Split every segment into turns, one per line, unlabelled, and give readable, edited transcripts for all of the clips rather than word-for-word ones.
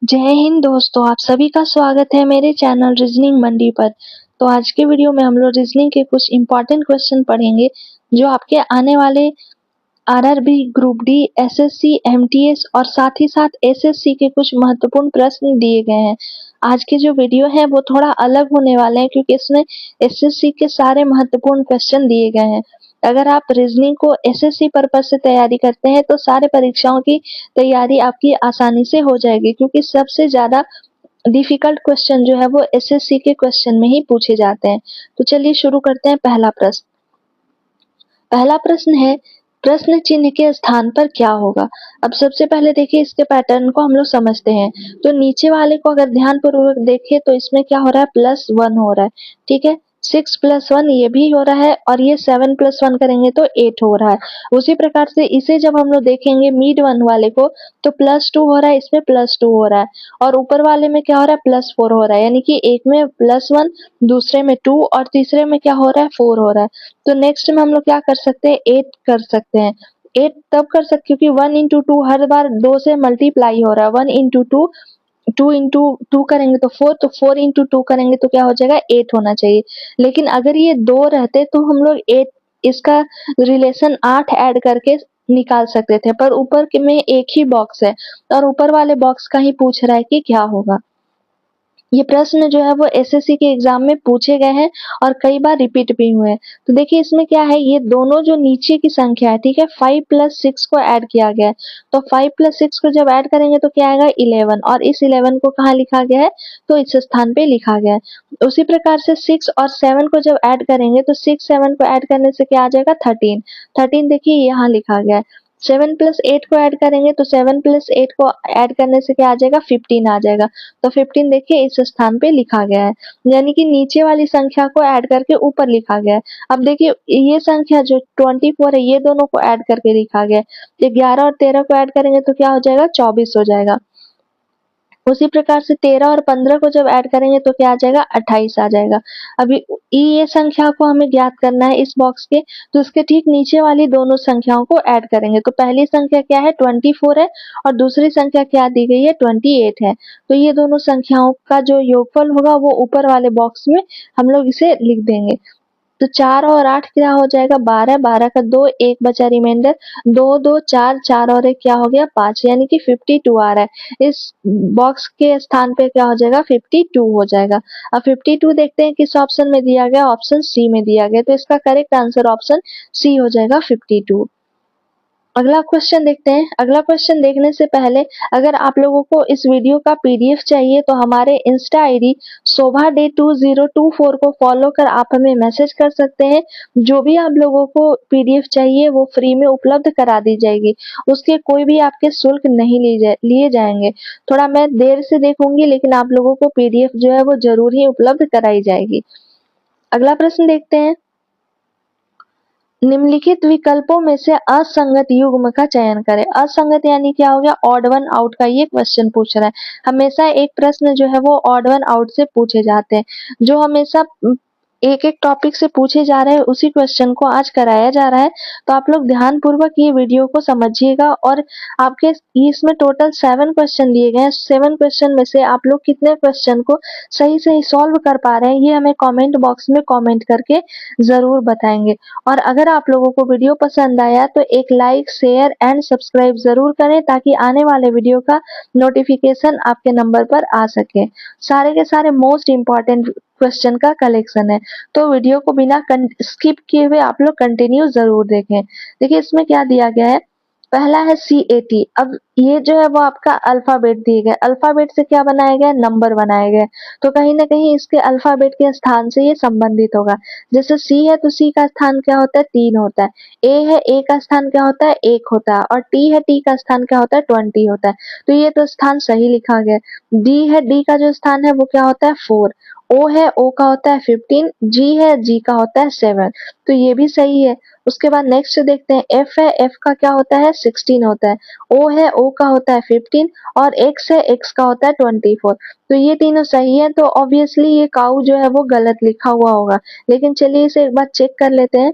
जय हिंद दोस्तों, आप सभी का स्वागत है मेरे चैनल रीजनिंग मंडी पर। तो आज के वीडियो में हम लोग रीजनिंग के कुछ इम्पोर्टेंट क्वेश्चन पढ़ेंगे जो आपके आने वाले RRB, group D, SSC, MTS और साथ ही साथ एसएससी के कुछ महत्वपूर्ण प्रश्न दिए गए हैं। आज के जो वीडियो है वो थोड़ा अलग होने वाले हैं क्योंकि इसमें एसएससी के सारे महत्वपूर्ण क्वेश्चन दिए गए हैं। अगर आप रीजनिंग को एसएससी पर्पज से तैयारी करते हैं तो सारे परीक्षाओं की तैयारी आपकी आसानी से हो जाएगी क्योंकि सबसे ज्यादा डिफिकल्ट क्वेश्चन जो है वो एसएससी के क्वेश्चन में ही पूछे जाते हैं। तो चलिए शुरू करते हैं। पहला प्रश्न है, प्रश्न चिन्ह के स्थान पर क्या होगा। अब सबसे पहले देखिए इसके पैटर्न को हम लोग समझते हैं। तो नीचे वाले को अगर ध्यान पूर्वक देखें तो इसमें क्या हो रहा है, +1 हो रहा है। ठीक है, 6 + 1 ये भी हो रहा है और ये 7 + 1 करेंगे तो 8 हो रहा है। उसी प्रकार से इसे जब हम लोग देखेंगे मिड वन वाले को तो +2 हो रहा है, इसमें +2 हो रहा है और ऊपर वाले में क्या हो रहा है, +4 हो रहा है। यानी कि एक में +1, दूसरे में 2 और तीसरे में क्या हो रहा है, 4 हो रहा है। तो नेक्स्ट में हम लोग क्या कर सकते हैं, 8 कर सकते हैं। 8 तब कर सकते क्योंकि 1 इंटू 2 हर बार 2 से मल्टीप्लाई हो रहा है। 1 इंटू 2, 2 इंटू 2 करेंगे तो 4, तो 4 इंटू 2 करेंगे तो क्या हो जाएगा, 8 होना चाहिए। लेकिन अगर ये 2 रहते तो हम लोग 8 इसका रिलेशन 8 ऐड करके निकाल सकते थे, पर ऊपर में एक ही बॉक्स है और ऊपर वाले बॉक्स का ही पूछ रहा है कि क्या होगा। ये प्रश्न जो है वो एसएससी के एग्जाम में पूछे गए हैं और कई बार रिपीट भी हुए हैं। तो देखिए इसमें क्या है, ये दोनों जो नीचे की संख्या है, ठीक है, 5 + 6 को ऐड किया गया है। तो 5 + 6 को जब ऐड करेंगे तो क्या आएगा, 11 और इस 11 को कहाँ लिखा गया है, तो इस स्थान पे लिखा गया है। उसी प्रकार से 6 और 7 को जब ऐड करेंगे तो 6 7 को ऐड करने से क्या आ जाएगा, 13। 13 देखिए यहाँ लिखा गया है। 7 + 8 को ऐड करेंगे तो 7 + 8 को ऐड करने से क्या आ जाएगा, 15 आ जाएगा। तो 15 देखिए इस स्थान पे लिखा गया है, यानी कि नीचे वाली संख्या को ऐड करके ऊपर लिखा गया है। अब देखिए ये संख्या जो 24 है ये दोनों को ऐड करके लिखा गया है। 11 और 13 को ऐड करेंगे तो क्या हो जाएगा, 24 हो जाएगा। उसी प्रकार से 13 और 15 को जब ऐड करेंगे तो क्या आ जाएगा, 28 आ जाएगा। अभी ये संख्या को हमें ज्ञात करना है इस बॉक्स के, तो इसके ठीक नीचे वाली दोनों संख्याओं को ऐड करेंगे। तो पहली संख्या क्या है, 24 है और दूसरी संख्या क्या दी गई है, 28 है। तो ये दोनों संख्याओं का जो योगफल होगा वो ऊपर वाले बॉक्स में हम लोग इसे लिख देंगे। तो 4 और 8 क्या हो जाएगा, 12, 12 का 2, 1 बचा रिमाइंडर, 2 2 4, 4 और 1 क्या हो गया, 5, यानी कि 52 आ रहा है। इस बॉक्स के स्थान पे क्या हो जाएगा, 52 हो जाएगा। अब 52 देखते हैं किस ऑप्शन में दिया गया, ऑप्शन सी में दिया गया, तो इसका करेक्ट आंसर ऑप्शन सी हो जाएगा, 52। अगला क्वेश्चन देखते हैं। अगला क्वेश्चन देखने से पहले अगर आप लोगों को इस वीडियो का पीडीएफ चाहिए तो हमारे इंस्टा आईडी शोभा डे 2024 को फॉलो कर आप हमें मैसेज कर सकते हैं। जो भी आप लोगों को पीडीएफ चाहिए वो फ्री में उपलब्ध करा दी जाएगी, उसके कोई भी आपके शुल्क नहीं लिए जाएंगे। थोड़ा मैं देर से देखूंगी लेकिन आप लोगों को पीडीएफ जो है वो जरूर ही उपलब्ध कराई जाएगी। अगला प्रश्न देखते हैं। निम्नलिखित विकल्पों में से असंगत युग्म का चयन करें। असंगत यानी क्या हो गया, ऑड वन आउट का ये क्वेश्चन पूछ रहा है। हमेशा एक प्रश्न जो है वो ऑड वन आउट से पूछे जाते हैं। जो हमेशा एक एक टॉपिक से पूछे जा रहे हैं उसी क्वेश्चन को आज कराया जा रहा है। तो आप लोग ध्यान पूर्वक ये वीडियो को समझिएगा और आपके इसमें टोटल 7 क्वेश्चन दिए गए हैं। 7 क्वेश्चन में से आप लोग कितने क्वेश्चन को सही सही सॉल्व कर पा रहे हैं ये हमें कमेंट बॉक्स में कमेंट करके जरूर बताएंगे। और अगर आप लोगों को वीडियो पसंद आया तो एक लाइक, शेयर एंड सब्सक्राइब जरूर करें ताकि आने वाले वीडियो का नोटिफिकेशन आपके नंबर पर आ सके। सारे के सारे मोस्ट इम्पॉर्टेंट क्वेश्चन का कलेक्शन है, तो वीडियो को बिना स्किप किए हुए आप लोग कंटिन्यू जरूर देखें। देखिए इसमें क्या दिया गया है, पहला है CAT। अब ये जो है वो आपका अल्फाबेट दिए गए, अल्फाबेट से क्या बनाया गया, नंबर बनाए गए। तो कहीं ना कहीं इसके अल्फाबेट के स्थान से ये संबंधित होगा। जैसे C है तो C का स्थान क्या होता है, 3 होता है। A है, A का स्थान क्या होता है, 1 होता है। और T है, T का स्थान क्या होता है, 20 होता है। तो ये तो स्थान सही लिखा गया। D है, D का जो स्थान है वो क्या होता है, 4। O है, O का होता है 15। G है, G का होता है 7। तो ये भी सही है। उसके बाद नेक्स्ट देखते हैं, F है, F का क्या होता है, 16 होता है। O है, O का होता है 15 और X है, X का होता है 24। तो ये तीनों सही है। तो ऑब्वियसली ये काऊ जो है वो गलत लिखा हुआ होगा, लेकिन चलिए इसे एक बार चेक कर लेते हैं।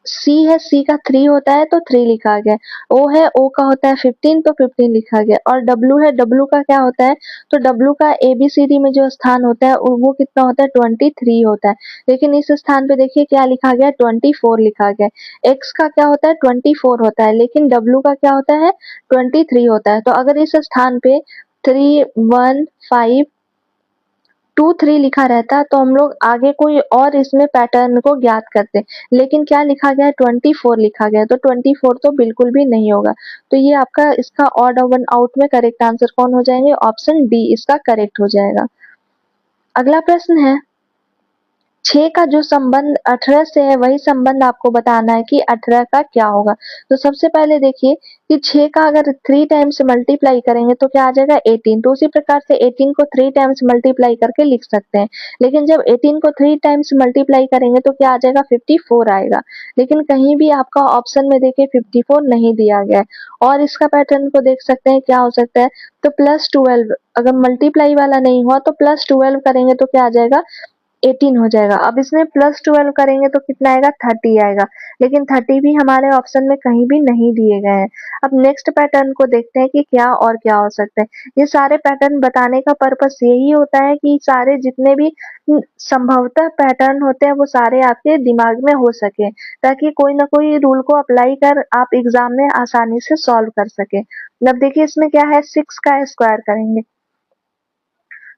सी है, सी का 3 होता है तो 3 लिखा गया। ओ है, ओ का होता है 15 तो 15 लिखा गया। और डब्ल्यू है, डब्ल्यू का क्या होता है, तो डब्ल्यू का एबीसीडी में जो स्थान होता है वो कितना होता है, 23 होता है। लेकिन इस स्थान पे देखिए क्या लिखा गया, 24 लिखा गया। एक्स का क्या होता है, 24 होता है, लेकिन डब्ल्यू का क्या होता है, 23 होता है। तो अगर इस स्थान पे 3 1 5 2 3 लिखा रहता तो हम लोग आगे कोई और इसमें पैटर्न को ज्ञात करते, लेकिन क्या लिखा गया है, 24 लिखा गया है, तो 24 तो बिल्कुल भी नहीं होगा। तो ये आपका इसका ऑड वन आउट में करेक्ट आंसर कौन हो जाएंगे, ऑप्शन डी इसका करेक्ट हो जाएगा। अगला प्रश्न है, 6 का जो संबंध 18 से है वही संबंध आपको बताना है कि 18 का क्या होगा। तो सबसे पहले देखिए कि 6 का अगर 3 टाइम्स मल्टीप्लाई करेंगे तो क्या आ जाएगा, 18। तो उसी प्रकार से 18 को 3 टाइम्स मल्टीप्लाई करके लिख सकते हैं। लेकिन जब 18 को 3 टाइम्स मल्टीप्लाई करेंगे तो क्या आ जाएगा, 54 आएगा। लेकिन कहीं भी आपका ऑप्शन में देखिए 54 नहीं दिया गया है। और इसका पैटर्न को देख सकते हैं क्या हो सकता है, तो +12 अगर मल्टीप्लाई वाला नहीं हुआ तो +12 करेंगे तो क्या आ जाएगा, 18 हो जाएगा। अब इसमें +12 करेंगे तो कितना आएगा, 30 आएगा। लेकिन 30 भी हमारे ऑप्शन में कहीं भी नहीं दिए गए हैं। अब नेक्स्ट पैटर्न को देखते हैं कि क्या और क्या हो सकता है। ये सारे पैटर्न बताने का पर्पस यही होता है कि सारे जितने भी संभवतः पैटर्न होते हैं वो सारे आपके दिमाग में हो सके, ताकि कोई ना कोई रूल को अप्लाई कर आप एग्जाम में आसानी से सॉल्व कर सके। अब देखिए इसमें क्या है, 6 का स्क्वायर करेंगे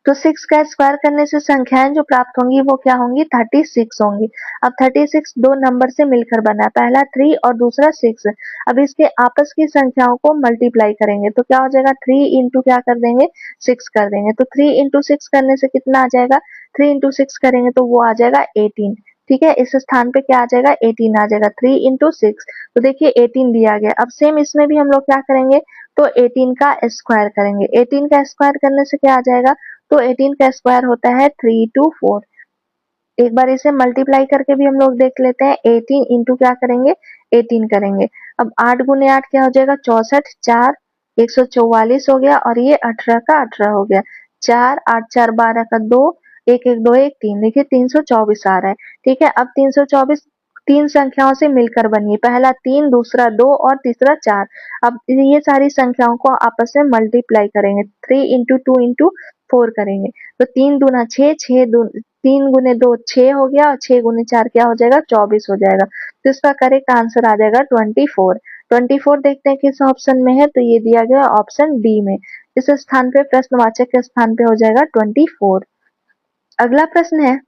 तो 6 का स्क्वायर करने से संख्याएं जो प्राप्त होंगी वो क्या होंगी, 36 होंगी। अब 36 दो नंबर से मिलकर बना है, पहला 3 और दूसरा 6। अब इसके आपस की संख्याओं को मल्टीप्लाई करेंगे तो क्या हो जाएगा, 3 इंटू क्या कर देंगे, 6 कर देंगे। तो 3 इंटू 6 करने से कितना आ जाएगा, 3 इंटू 6 करेंगे तो वो आ जाएगा 18। ठीक है, इस स्थान पे क्या आ जाएगा, 18 आ जाएगा। 3 इंटू 6 तो देखिए 18 दिया गया। अब सेम इसमें भी हम लोग क्या करेंगे, तो 18 का स्क्वायर करेंगे। 18 का स्क्वायर करने से क्या आ जाएगा, तो 18 का स्क्वायर होता है 324। एक बार इसे मल्टीप्लाई करके भी हम लोग देख लेते हैं। 18 इंटू क्या करेंगे, 18 करेंगे। अब 8 गुने 8 क्या हो जाएगा, 64, 4 144 हो गया, और ये 18 का 18 हो गया। 4 8 4 12 का 2, 1 1 2 1 3, देखिए 324 आ रहा है। ठीक है, अब 324 तीन संख्याओं से मिलकर बनी है, पहला 3, दूसरा 2 और तीसरा 4। अब ये सारी संख्याओं को आपस में मल्टीप्लाई करेंगे, 3 इंटू 2 इंटू 4 करेंगे। तो 3 दूना 6, 3 गुने 2 6 हो गया, और 6 गुने 4 क्या हो जाएगा, 24 हो जाएगा। तो इसका करेक्ट आंसर आ जाएगा 24। 24 देखते हैं किस ऑप्शन में है, तो ये दिया गया ऑप्शन डी में। इस स्थान पे प्रश्नवाचक के स्थान पे हो जाएगा 24। अगला प्रश्न है,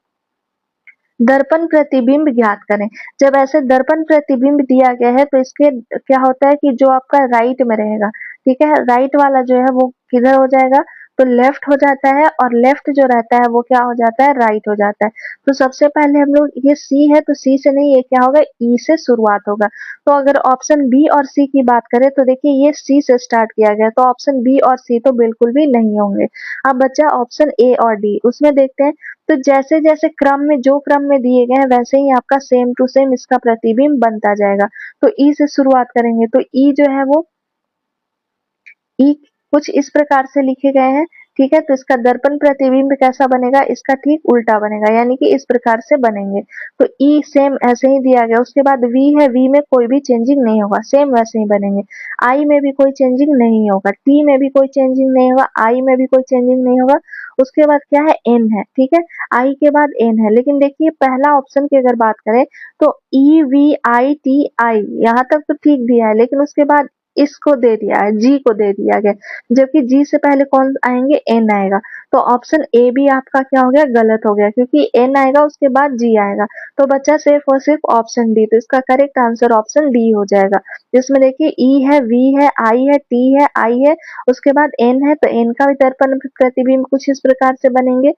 दर्पण प्रतिबिंब ज्ञात करें। जब ऐसे दर्पण प्रतिबिंब दिया गया है तो इसके क्या होता है कि जो आपका राइट में रहेगा, ठीक है, राइट वाला जो है वो किधर हो जाएगा, तो लेफ्ट हो जाता है, और लेफ्ट जो रहता है वो क्या हो जाता है, राइट हो जाता है। तो सबसे पहले हम लोग, ये सी है तो सी से नहीं, ये क्या होगा, ई से शुरुआत होगा। तो अगर ऑप्शन बी और सी की बात करें तो देखिए ये सी से स्टार्ट किया गया, तो ऑप्शन बी और सी तो बिल्कुल भी नहीं होंगे। अब बचा ऑप्शन ए और डी, उसमें देखते हैं। तो जैसे जैसे क्रम में, जो क्रम में दिए गए हैं वैसे ही आपका सेम टू सेम इसका प्रतिबिंब बनता जाएगा। तो ई से शुरुआत करेंगे तो ई जो है वो, ई कुछ इस प्रकार से लिखे गए हैं। ठीक है, तो इसका दर्पण प्रतिबिंब कैसा बनेगा, इसका ठीक उल्टा बनेगा, यानी कि इस प्रकार से बनेंगे। तो ई सेम ऐसे ही दिया गया। उसके बाद वी है, वी में कोई भी चेंजिंग नहीं होगा, सेम वैसे ही बनेंगे। आई में भी कोई चेंजिंग नहीं होगा, टी में भी कोई चेंजिंग नहीं होगा, आई में भी कोई चेंजिंग नहीं होगा। उसके बाद क्या है, एन है। ठीक है, आई के बाद एन है। लेकिन देखिए पहला ऑप्शन की अगर बात करें तो E V I T I, यहाँ तक तो ठीक दिया है, लेकिन उसके बाद इसको दे दिया है, जी को दे दिया गया, जबकि जी से पहले कौन आएंगे, एन आएगा। तो ऑप्शन ए भी आपका क्या हो गया, गलत हो गया, क्योंकि एन आएगा उसके बाद जी आएगा। तो बचा सिर्फ और सिर्फ ऑप्शन डी। तो इसका करेक्ट आंसर ऑप्शन डी हो जाएगा, जिसमें देखिए ई है, वी है, आई है, टी है, आई है, उसके बाद एन है। तो एन का भी दर्पण प्रतिबिंब कुछ इस प्रकार से बनेंगे।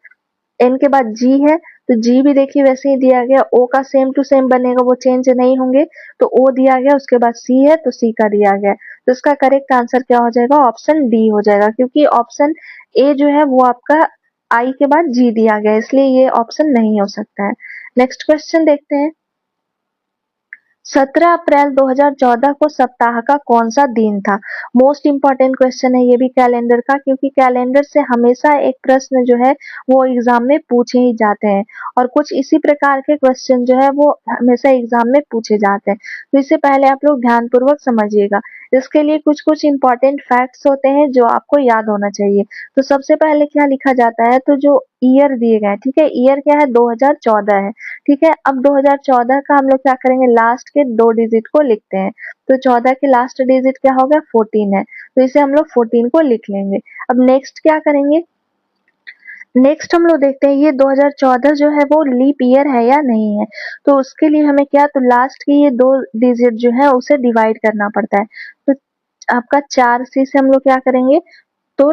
एन के बाद जी है, तो जी भी देखिए वैसे ही दिया गया। ओ का सेम टू सेम बनेगा, वो चेंज नहीं होंगे। तो ओ दिया गया, उसके बाद सी है तो सी का दिया गया। तो इसका करेक्ट आंसर क्या हो जाएगा, ऑप्शन डी हो जाएगा, क्योंकि ऑप्शन ए जो है वो आपका आई के बाद जी दिया गया, इसलिए ये ऑप्शन नहीं हो सकता है। नेक्स्ट क्वेश्चन देखते हैं, 17 अप्रैल 2014 को सप्ताह का कौन सा दिन था? मोस्ट इम्पोर्टेंट क्वेश्चन है ये भी कैलेंडर का, क्योंकि कैलेंडर से हमेशा एक प्रश्न जो है वो एग्जाम में पूछे ही जाते हैं और कुछ इसी प्रकार के क्वेश्चन जो है वो हमेशा एग्जाम में पूछे जाते हैं। तो इससे पहले आप लोग ध्यान पूर्वक समझिएगा। इसके लिए कुछ कुछ इम्पोर्टेंट फैक्ट्स होते हैं जो आपको याद होना चाहिए। तो सबसे पहले क्या लिखा जाता है, तो जो ईयर दिए गए हैं, ठीक है, ईयर क्या है 2014 है। ठीक है, अब 2014 का हम लोग क्या करेंगे, लास्ट के 2 डिजिट को लिखते हैं। तो 14 के लास्ट डिजिट क्या हो गया, 14 है, तो इसे हम लोग 14 को लिख लेंगे। अब नेक्स्ट क्या करेंगे, नेक्स्ट हम लोग देखते हैं ये 2014 जो है वो लीप ईयर है या नहीं है। तो उसके लिए हमें क्या, तो लास्ट की ये 2 डिजिट जो है उसे डिवाइड करना पड़ता है। तो आपका 4 से हम लोग क्या करेंगे, तो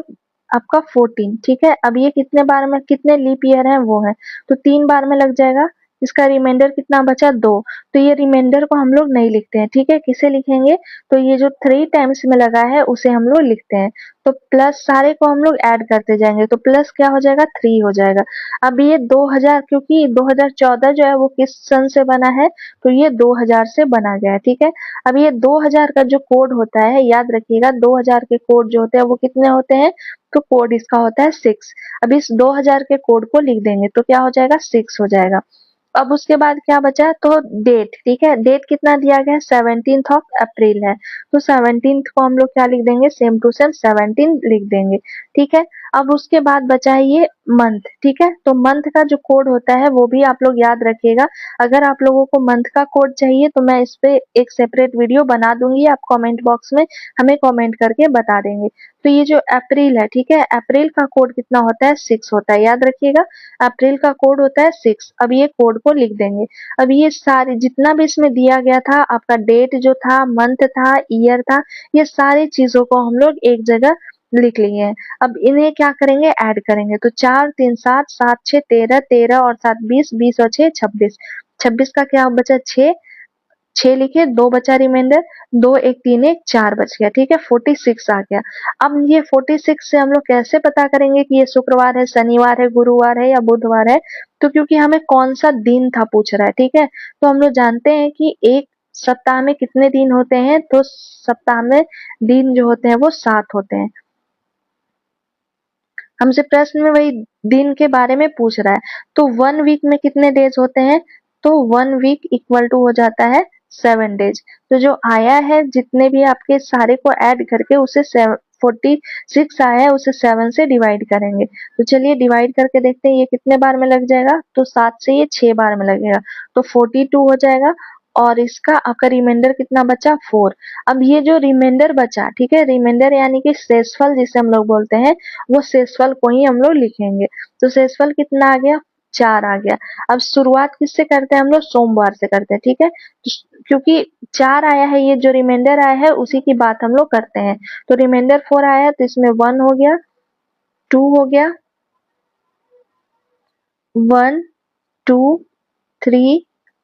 आपका 14, ठीक है। अब ये कितने बार में, कितने लीप ईयर है वो है, तो 3 बार में लग जाएगा। इसका रिमाइंडर कितना बचा, 2। तो ये रिमाइंडर को हम लोग नहीं लिखते हैं, ठीक है, किसे लिखेंगे, तो ये जो 3 टाइम्स में लगा है उसे हम लोग लिखते हैं। तो प्लस सारे को हम लोग ऐड करते जाएंगे, तो प्लस क्या हो जाएगा, 3 हो जाएगा। अब ये 2000, क्योंकि 2014 जो है वो किस सन से बना है, तो ये 2000 से बना गया है, ठीक है। अब ये 2000 का जो कोड होता है, याद रखिएगा 2000 के कोड जो होते हैं वो कितने होते हैं, तो कोड इसका होता है 6। अब इस 2000 के कोड को लिख देंगे तो क्या हो जाएगा, 6 हो जाएगा। अब उसके बाद क्या बचा, तो डेट, ठीक है, डेट कितना दिया गया है, 17 ऑफ अप्रैल है। तो 17 को हम लोग क्या लिख देंगे, सेम टू सेम 17 लिख देंगे, ठीक है। अब उसके बाद बचा है ये मंथ, ठीक है। तो मंथ का जो कोड होता है वो भी आप लोग याद रखिएगा। अगर आप लोगों को मंथ का कोड चाहिए तो मैं इस पे एक सेपरेट वीडियो बना दूंगी, आप कमेंट बॉक्स में हमें कमेंट करके बता देंगे। तो ये जो अप्रैल है, ठीक है, अप्रैल का कोड कितना होता है, 6 होता है, याद रखिएगा। अप्रैल का कोड होता है 6। अब ये कोड को लिख देंगे। अब ये सारे जितना भी इसमें दिया गया था, आपका डेट जो था, मंथ था, ईयर था, ये सारी चीजों को हम लोग एक जगह लिख लिए हैं। अब इन्हें क्या करेंगे, ऐड करेंगे। तो 4 3 7, 7 6 13, 13 और 7 20, 20 और 6 26, 26 का क्या बचा, 6, 6 लिखे, 2 बचा रिमाइंडर, 2 1 3 1 4 बच गया, ठीक है, 46 आ गया। अब ये 46 से हम लोग कैसे पता करेंगे कि ये शुक्रवार है, शनिवार है, गुरुवार है या बुधवार है, तो क्योंकि हमें कौन सा दिन था पूछ रहा है, ठीक है। तो हम लोग जानते हैं कि एक सप्ताह में कितने दिन होते हैं, तो सप्ताह में दिन जो होते हैं वो 7 होते हैं। हमसे प्रश्न में वही दिन के बारे में पूछ रहा है। तो 1 वीक में कितने डेज होते हैं, तो 1 वीक इक्वल टू हो जाता है 7 डेज। तो जो आया है, जितने भी आपके सारे को ऐड करके उसे 46 आया है, उसे 7 से डिवाइड करेंगे। तो चलिए डिवाइड करके देखते हैं ये कितने बार में लग जाएगा, तो 7 से ये 6 बार में लगेगा, तो 42 हो जाएगा। और इसका आपका रिमाइंडर कितना बचा, 4। अब ये जो रिमाइंडर बचा, ठीक है, रिमाइंडर यानी कि शेषफल जिसे हम लोग बोलते हैं, वो शेषफल को ही हम लोग लिखेंगे। तो शेषफल कितना आ गया, 4 आ गया। अब शुरुआत किससे करते हैं हम लोग, सोमवार से करते हैं, ठीक है। तो क्योंकि 4 आया है, ये जो रिमाइंडर आया है उसी की बात हम लोग करते हैं। तो रिमाइंडर 4 आया है, तो इसमें 1 हो गया, 2 हो गया, 1 2 3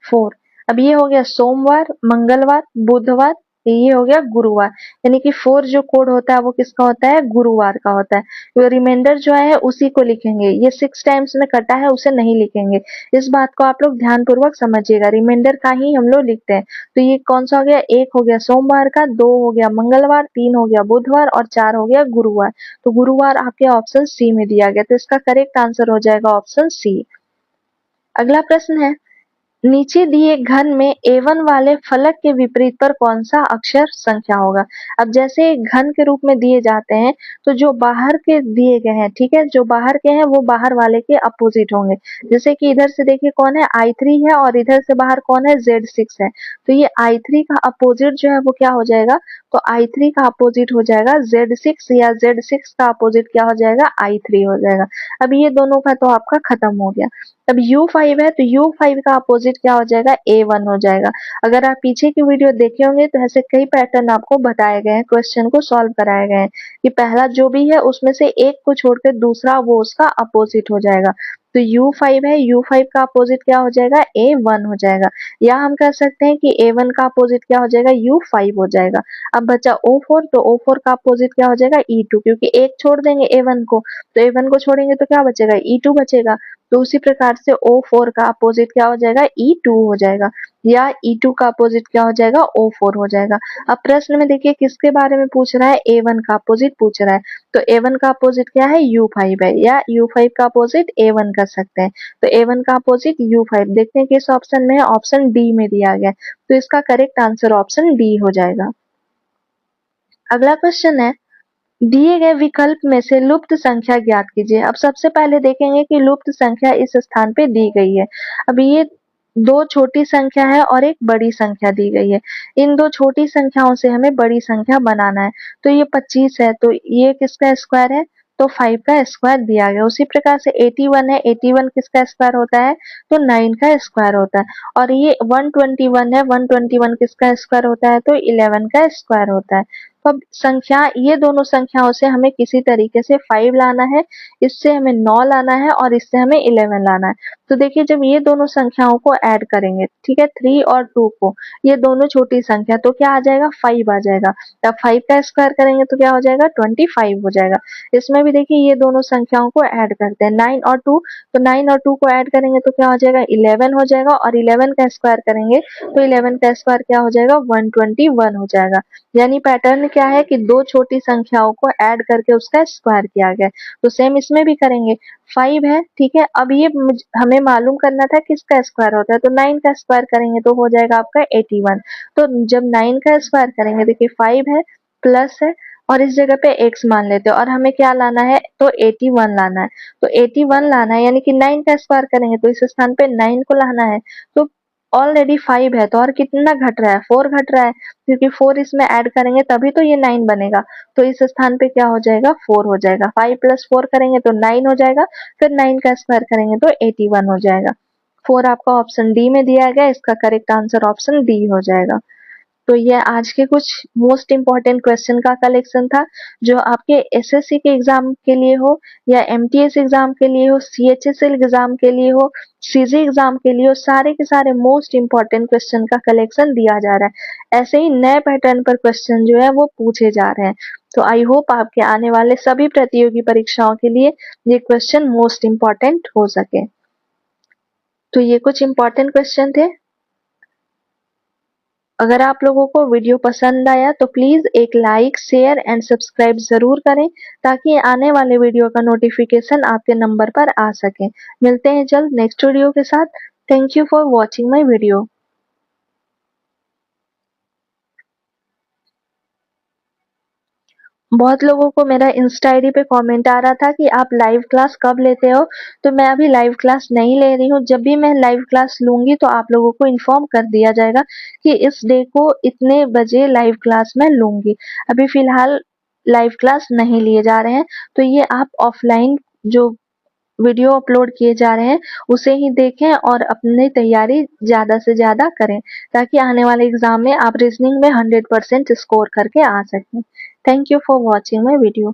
4। अब ये हो गया सोमवार, मंगलवार, बुधवार, ये हो गया गुरुवार। यानी कि 4 जो कोड होता है वो किसका होता है, गुरुवार का होता है। तो रिमाइंडर जो है उसी को लिखेंगे, ये 6 टाइम्स में कटा है उसे नहीं लिखेंगे। इस बात को आप लोग ध्यान पूर्वक समझिएगा, रिमाइंडर का ही हम लोग लिखते हैं। तो ये कौन सा हो गया, 1 हो गया सोमवार का, 2 हो गया मंगलवार, 3 हो गया बुधवार और 4 हो गया गुरुवार। तो गुरुवार आपके ऑप्शन सी में दिया गया, तो इसका करेक्ट आंसर हो जाएगा ऑप्शन सी। अगला प्रश्न है, नीचे दिए घन में A1 वाले फलक के विपरीत पर कौन सा अक्षर संख्या होगा। अब जैसे घन के रूप में दिए जाते हैं, तो जो बाहर के दिए गए हैं, ठीक है, जो बाहर के हैं वो बाहर वाले के अपोजिट होंगे। जैसे कि इधर से देखिए कौन है, I3 है, और इधर से बाहर कौन है, Z6 है। तो ये I3 का अपोजिट जो है वो क्या हो जाएगा, तो I3 का अपोजिट हो जाएगा Z6, या Z6 का अपोजिट क्या हो जाएगा, I3 हो जाएगा। अब ये दोनों का तो आपका खत्म हो गया। अब U5 है, तो U5 का अपोजिट क्या हो जाएगा, A1 हो जाएगा। अगर आप पीछे की वीडियो देखे होंगे तो ऐसे कई पैटर्न आपको बताए गए हैं, क्वेश्चन को सॉल्व कराए गए हैं कि पहला जो भी है उसमें से एक को छोड़कर दूसरा वो उसका अपोजिट हो जाएगा। तो U5 है, U5 का अपोजिट क्या हो जाएगा, A1 हो जाएगा। या हम कह सकते हैं कि A1 का अपोजिट क्या हो जाएगा, U5 हो जाएगा। अब बचा O4, तो O4 का अपोजिट क्या हो जाएगा, E2, क्योंकि एक छोड़ देंगे A1 को, तो A1 को छोड़ेंगे तो क्या बचेगा, E2 बचेगा। तो उसी प्रकार से O4 का अपोजिट क्या हो जाएगा, E2 हो जाएगा, या E2 का अपोजिट क्या हो जाएगा, O4 हो जाएगा। अब प्रश्न में देखिए किसके बारे में पूछ रहा है, A1 का अपोजिट पूछ रहा है, तो A1 का अपोजिट क्या है, U5 है, या U5 का अपोजिट A1 कर सकते हैं। तो A1 का अपोजिट U5 देखते हैं किस ऑप्शन में है, ऑप्शन डी में दिया गया है, तो इसका करेक्ट आंसर ऑप्शन डी हो जाएगा। अगला क्वेश्चन है, दिए गए विकल्प में से लुप्त संख्या ज्ञात कीजिए। अब सबसे पहले देखेंगे कि लुप्त संख्या इस स्थान पे दी गई है। अब ये दो छोटी संख्या है और एक बड़ी संख्या दी गई है। इन दो छोटी संख्याओं से हमें बड़ी संख्या बनाना है। तो ये 25 है, तो ये किसका स्क्वायर है, तो 5 का स्क्वायर दिया गया। उसी प्रकार से 81 है, 81 किसका स्क्वायर होता है, तो 9 का स्क्वायर होता है। और ये 121 है, 121 किसका स्क्वायर होता है, तो 11 का स्क्वायर होता है। तो अब संख्या, ये दोनों संख्याओं से हमें किसी तरीके से 5 लाना है, इससे हमें 9 लाना है और इससे हमें 11 लाना है। तो देखिए जब ये दोनों संख्याओं को ऐड करेंगे, ठीक है, 3 और 2 को, ये दोनों छोटी संख्या, तो क्या आ जाएगा, 5 आ जाएगा। तब 5 का स्क्वायर करेंगे तो क्या हो जाएगा, 25 हो जाएगा। इसमें भी देखिए ये दोनों संख्याओं को ऐड करते हैं, 9 और 2, तो 9 और 2 को ऐड करेंगे तो क्या हो जाएगा, 11 हो जाएगा, और 11 का स्क्वायर करेंगे तो 11 का स्क्वायर क्या हो जाएगा, 121 हो जाएगा। यानी पैटर्न क्या है कि दो छोटी संख्याओं को ऐड करके उसका स्क्वायर किया गया है। तो सेम इसमें भी करेंगे, 5 है, ठीक है। अब ये हमें मालूम करना था किसका स्क्वायर होता है, तो 9 का स्क्वायर करेंगे तो हो जाएगा आपका 81। तो जब 9 का स्क्वायर करेंगे, देखिए 5 है, प्लस है, और इस जगह पे x मान लेते हैं, और हमें क्या लाना है, तो 81 लाना है। तो 81 लाना है, यानी कि 9 का स्क्वायर करेंगे तो इस स्थान पे 9 को लाना है। तो ऑलरेडी 5 है, तो और कितना घट रहा है, 4 घट रहा है, क्योंकि 4 इसमें ऐड करेंगे तभी तो ये 9 बनेगा। तो इस स्थान पे क्या हो जाएगा, 4 हो जाएगा। 5 प्लस 4 करेंगे तो 9 हो जाएगा, फिर 9 का स्क्वायर करेंगे तो 81 हो जाएगा। 4 आपका ऑप्शन डी में दिया गया, इसका करेक्ट आंसर ऑप्शन डी हो जाएगा। तो ये आज के कुछ मोस्ट इम्पोर्टेंट क्वेश्चन का कलेक्शन था, जो आपके एसएससी के एग्जाम के लिए हो, या एमटीएस एग्जाम के लिए हो, सीएचएसएल एग्जाम के लिए हो, सीजी एग्जाम के लिए हो, सारे के सारे मोस्ट इम्पोर्टेंट क्वेश्चन का कलेक्शन दिया जा रहा है। ऐसे ही नए पैटर्न पर क्वेश्चन जो है वो पूछे जा रहे हैं। तो आई होप आपके आने वाले सभी प्रतियोगी परीक्षाओं के लिए ये क्वेश्चन मोस्ट इम्पोर्टेंट हो सके। तो ये कुछ इम्पोर्टेंट क्वेश्चन थे। अगर आप लोगों को वीडियो पसंद आया तो प्लीज एक लाइक, शेयर एंड सब्सक्राइब जरूर करें, ताकि आने वाले वीडियो का नोटिफिकेशन आपके नंबर पर आ सके। मिलते हैं जल्द नेक्स्ट वीडियो के साथ। Thank you for watching my video. बहुत लोगों को मेरा इंस्टा आईडी पे कमेंट आ रहा था कि आप लाइव क्लास कब लेते हो, तो मैं अभी लाइव क्लास नहीं ले रही हूँ। जब भी मैं लाइव क्लास लूंगी तो आप लोगों को इन्फॉर्म कर दिया जाएगा कि इस डे को इतने बजे लाइव क्लास मैं लूंगी। अभी फिलहाल लाइव क्लास नहीं लिए जा रहे हैं, तो ये आप ऑफलाइन जो वीडियो अपलोड किए जा रहे हैं उसे ही देखें और अपनी तैयारी ज्यादा से ज्यादा करें, ताकि आने वाले एग्जाम में आप रीजनिंग में 100% स्कोर करके आ सकें। Thank you for watching my video.